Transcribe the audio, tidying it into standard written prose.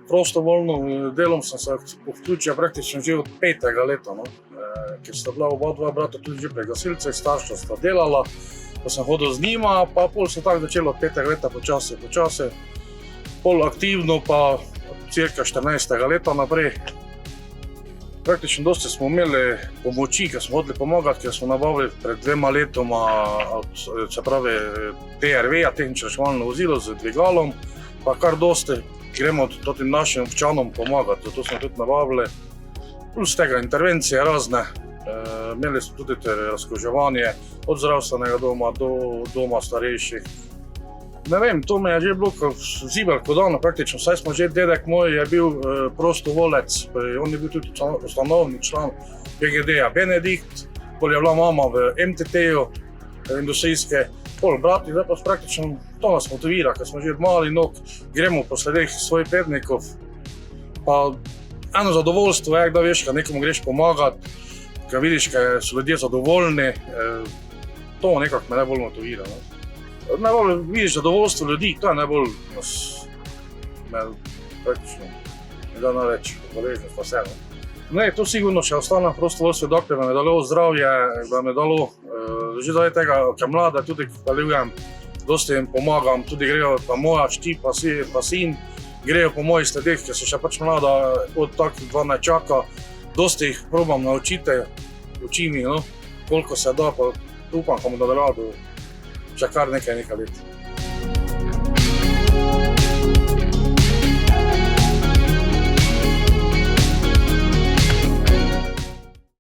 prostovoljno delom sem se vključil praktično že od 5. leta, no. Ker sta bila oba dva brata tudi že pri gasilcih, starša sta delala, pa sem hodil z njima, pa pol se tako začelo od 5. leta počasi, pol aktivno pa od cirka 14. leta naprej. Praktično dosti smo imeli pomoči, ker smo hodili pomagati, ker smo nabavili pred 2 letoma, se pravi TRV-ja, tehnično reševalno vozilo z dvigalom, pa kar dosti gremo tudi našim občanom pomagati, zato smo tudi nabavili. Plus tega intervencije razne, imeli smo tudi razkuževanje od zdravstvenega doma do doma starejših. Ne vem, to me je že bilo zibelko dano praktično, saj smo že, dedek moj je bil prostovolec, on je bil tudi ustanovni član PGD-ja Benedikt, pol je bila mama v MTT-ju industrijske, pol brati, zdaj pa praktično to nas motivira, ker smo že od malih nog, gremo po sledeh svojih prednikov, pa eno zadovoljstvo je, da veš, kad nekomu greš pomagati, kad vidiš, kad so ljudje zadovoljni, to nekako me najbolj motivira. Najbolj vidiš zadovoljstvo ljudi, to je najbolj me praktično ne da največ hvaležnost pa vse. Ne, to sigurno še ostanem prostovoljstvo, dokler me je dalo zdravje, da me je dalo že zaradi tega, ker mlade tudi hvaljujem, dosti jim pomagam, tudi grejo pa moja šči pa sin, grejo po mojih sledeh, ker so še pač mlada, od takih dva ne čaka, dosti jih probam naučiti, učim jih, no, koliko se da, pa upam, da bomo nadaljevali še kar nekaj let.